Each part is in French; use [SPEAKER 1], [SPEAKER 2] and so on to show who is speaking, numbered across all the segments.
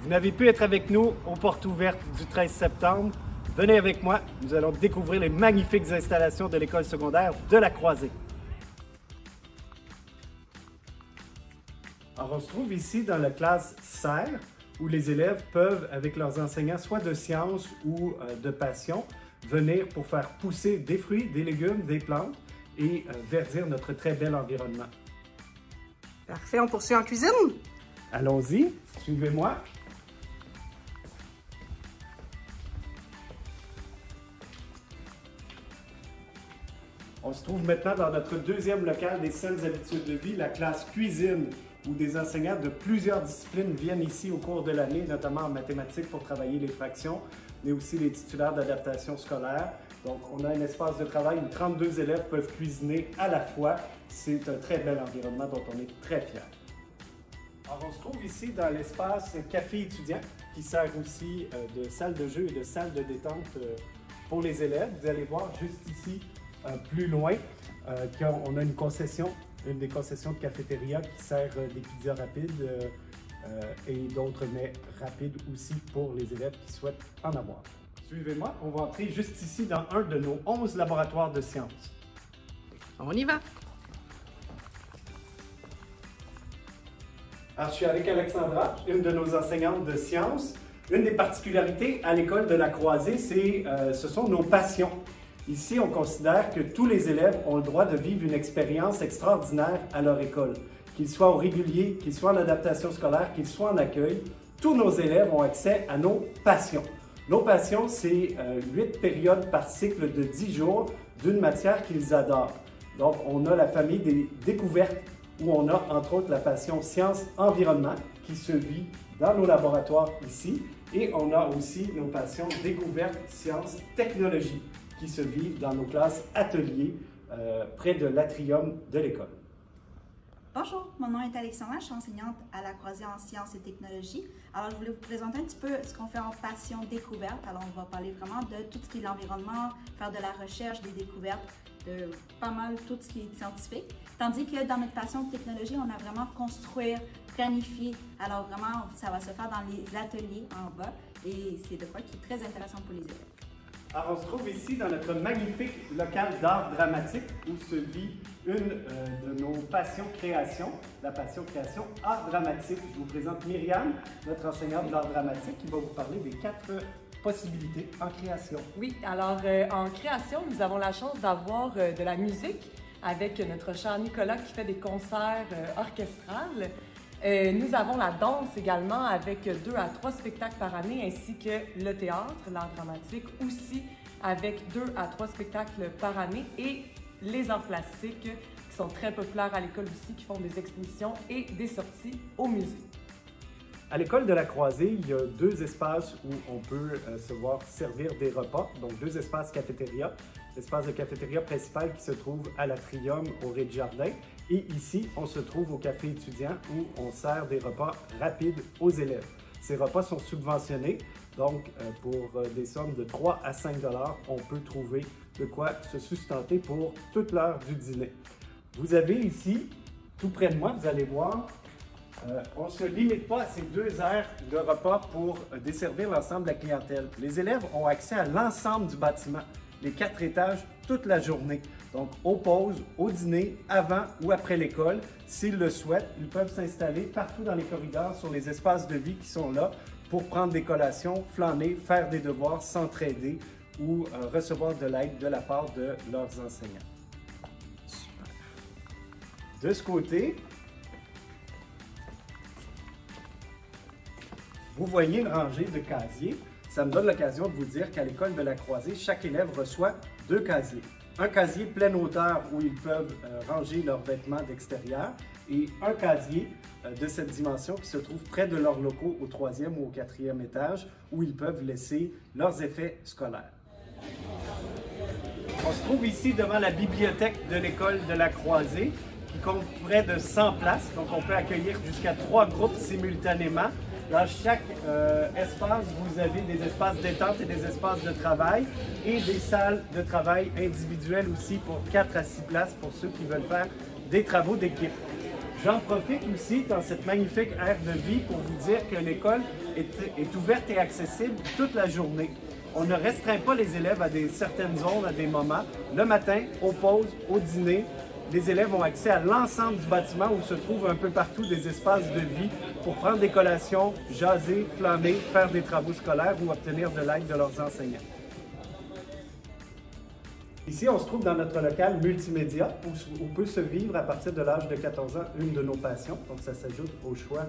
[SPEAKER 1] Vous n'avez pu être avec nous aux portes ouvertes du 13 septembre. Venez avec moi, nous allons découvrir les magnifiques installations de l'école secondaire de la Croisée. Alors, on se trouve ici dans la classe serre, où les élèves peuvent, avec leurs enseignants, soit de sciences ou de passion, venir pour faire pousser des fruits, des légumes, des plantes et verdir notre très bel environnement.
[SPEAKER 2] Parfait, on poursuit en cuisine?
[SPEAKER 1] Allons-y, suivez-moi. On se trouve maintenant dans notre deuxième local des saines habitudes de vie, la classe cuisine, où des enseignants de plusieurs disciplines viennent ici au cours de l'année, notamment en mathématiques pour travailler les fractions, mais aussi les titulaires d'adaptation scolaire. Donc, on a un espace de travail où 32 élèves peuvent cuisiner à la fois. C'est un très bel environnement dont on est très fiers. Alors, on se trouve ici dans l'espace café étudiant, qui sert aussi de salle de jeu et de salle de détente pour les élèves. Vous allez voir juste ici, plus loin, qu'on a une concession, une des concessions de cafétéria qui sert des pizzas rapides et d'autres mets rapides aussi pour les élèves qui souhaitent en avoir. Suivez-moi, on va entrer juste ici dans un de nos 11 laboratoires de sciences.
[SPEAKER 2] On y va!
[SPEAKER 1] Alors, je suis avec Alexandra, une de nos enseignantes de sciences. Une des particularités à l'école de la Croisée, ce sont nos passions. Ici, on considère que tous les élèves ont le droit de vivre une expérience extraordinaire à leur école. Qu'ils soient au régulier, qu'ils soient en adaptation scolaire, qu'ils soient en accueil, tous nos élèves ont accès à nos passions. Nos passions, c'est 8 périodes par cycle de 10 jours d'une matière qu'ils adorent. Donc, on a la famille des découvertes où on a entre autres la passion sciences-environnement qui se vit dans nos laboratoires ici. Et on a aussi nos passions découvertes sciences-technologie qui se vivent dans nos classes ateliers près de l'atrium de l'école.
[SPEAKER 3] Bonjour, mon nom est Alexandra, je suis enseignante à la Croisée en sciences et technologies. Alors, je voulais vous présenter un petit peu ce qu'on fait en passion découverte. Alors, on va parler vraiment de tout ce qui est l'environnement, faire de la recherche, des découvertes, de pas mal tout ce qui est scientifique. Tandis que dans notre passion de technologie, on a vraiment construire, planifier. Alors, vraiment, ça va se faire dans les ateliers en bas et c'est de quoi qui est très intéressant pour les élèves.
[SPEAKER 1] Alors, on se trouve ici dans notre magnifique local d'art dramatique où se vit une de nos passions création, la passion création art dramatique. Je vous présente Myriam, notre enseignante d'art dramatique, qui va vous parler des 4 possibilités en création.
[SPEAKER 4] Oui, alors en création, nous avons la chance d'avoir de la musique avec notre cher Nicolas qui fait des concerts orchestrales. Nous avons la danse également avec 2 à 3 spectacles par année, ainsi que le théâtre, l'art dramatique aussi avec 2 à 3 spectacles par année, et les arts plastiques qui sont très populaires à l'école aussi, qui font des expositions et des sorties au musée.
[SPEAKER 1] À l'école de la Croisée, il y a 2 espaces où on peut se voir servir des repas, donc 2 espaces cafétéria. L'espace de cafétéria principal qui se trouve à l'Atrium au rez-de-jardin. Et ici, on se trouve au café étudiant où on sert des repas rapides aux élèves. Ces repas sont subventionnés, donc pour des sommes de 3 à 5 $, on peut trouver de quoi se sustenter pour toute l'heure du dîner. Vous avez ici, tout près de moi, vous allez voir, on ne se limite pas à ces 2 heures de repas pour desservir l'ensemble de la clientèle. Les élèves ont accès à l'ensemble du bâtiment, les 4 étages, toute la journée. Donc, aux pauses, au dîner, avant ou après l'école, s'ils le souhaitent, ils peuvent s'installer partout dans les corridors sur les espaces de vie qui sont là pour prendre des collations, flâner, faire des devoirs, s'entraider ou recevoir de l'aide de la part de leurs enseignants. Super. De ce côté, vous voyez une rangée de casiers. Ça me donne l'occasion de vous dire qu'à l'école de la Croisée, chaque élève reçoit 2 casiers. Un casier pleine hauteur où ils peuvent ranger leurs vêtements d'extérieur et un casier de cette dimension qui se trouve près de leurs locaux au 3e ou au 4e étage où ils peuvent laisser leurs effets scolaires. On se trouve ici devant la bibliothèque de l'école de la Croisée qui compte près de 100 places, donc on peut accueillir jusqu'à 3 groupes simultanément. Dans chaque espace, vous avez des espaces détente et des espaces de travail et des salles de travail individuelles aussi pour 4 à 6 places pour ceux qui veulent faire des travaux d'équipe. J'en profite aussi dans cette magnifique ère de vie pour vous dire que l'école est ouverte et accessible toute la journée. On ne restreint pas les élèves à certaines zones, à des moments. Le matin, aux pauses, au dîner, les élèves ont accès à l'ensemble du bâtiment où se trouvent un peu partout des espaces de vie pour prendre des collations, jaser, flâner, faire des travaux scolaires ou obtenir de l'aide de leurs enseignants. Ici, on se trouve dans notre local multimédia où peut se vivre à partir de l'âge de 14 ans une de nos passions. Donc, ça s'ajoute au choix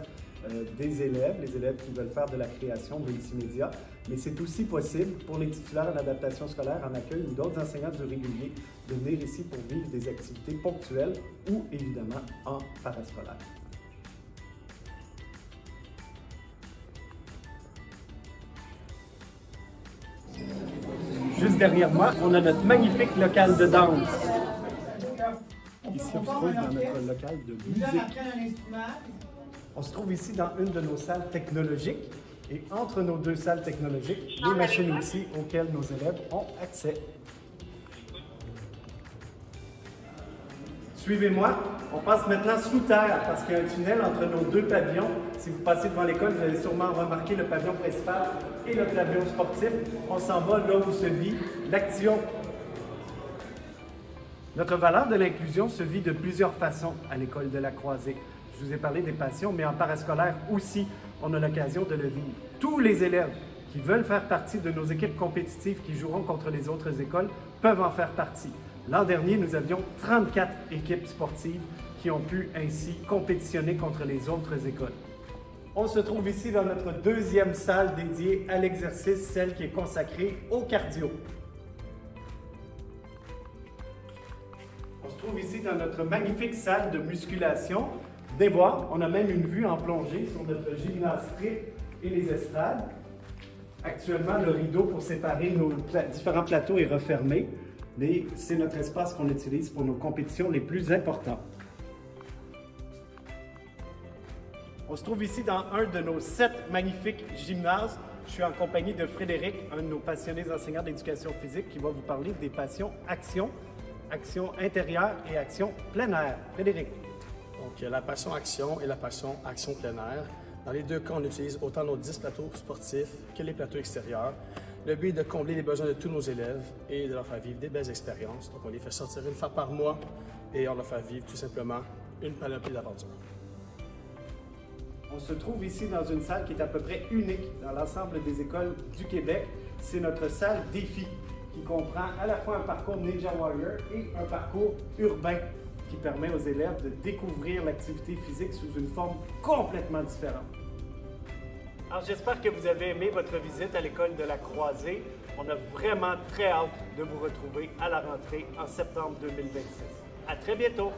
[SPEAKER 1] des élèves, les élèves qui veulent faire de la création multimédia. Mais c'est aussi possible pour les titulaires en adaptation scolaire, en accueil ou d'autres enseignants du régulier de venir ici pour vivre des activités ponctuelles ou évidemment en parascolaire. Juste derrière moi, on a notre magnifique local de danse. Ici, on se trouve dans notre local de musique. On se trouve ici dans une de nos salles technologiques. Et entre nos deux salles technologiques, les machines-outils auxquelles nos élèves ont accès. Suivez-moi, on passe maintenant sous terre parce qu'il y a un tunnel entre nos deux pavillons. Si vous passez devant l'école, vous allez sûrement remarquer le pavillon principal et le pavillon sportif. On s'en va là où se vit l'action. Notre valeur de l'inclusion se vit de plusieurs façons à l'école de la Croisée. Je vous ai parlé des passions, mais en parascolaire aussi, on a l'occasion de le vivre. Tous les élèves qui veulent faire partie de nos équipes compétitives qui joueront contre les autres écoles peuvent en faire partie. L'an dernier, nous avions 34 équipes sportives qui ont pu ainsi compétitionner contre les autres écoles. On se trouve ici dans notre deuxième salle dédiée à l'exercice, celle qui est consacrée au cardio. On se trouve ici dans notre magnifique salle de musculation. Venez voir, on a même une vue en plongée sur notre gymnase strip et les estrades. Actuellement, le rideau pour séparer nos différents plateaux est refermé, mais c'est notre espace qu'on utilise pour nos compétitions les plus importantes. On se trouve ici dans un de nos 7 magnifiques gymnases. Je suis en compagnie de Frédéric, un de nos passionnés enseignants d'éducation physique, qui va vous parler des passions action, action intérieure et action plein air. Frédéric.
[SPEAKER 5] Donc, la passion action et la passion action plein air. Dans les deux cas, on utilise autant nos 10 plateaux sportifs que les plateaux extérieurs. Le but est de combler les besoins de tous nos élèves et de leur faire vivre des belles expériences. Donc, on les fait sortir une fois par mois et on leur fait vivre tout simplement une panoplie d'aventures.
[SPEAKER 1] On se trouve ici dans une salle qui est à peu près unique dans l'ensemble des écoles du Québec. C'est notre salle défi qui comprend à la fois un parcours Ninja Warrior et un parcours urbain qui permet aux élèves de découvrir l'activité physique sous une forme complètement différente. Alors j'espère que vous avez aimé votre visite à l'école de la Croisée. On a vraiment très hâte de vous retrouver à la rentrée en septembre 2026. À très bientôt!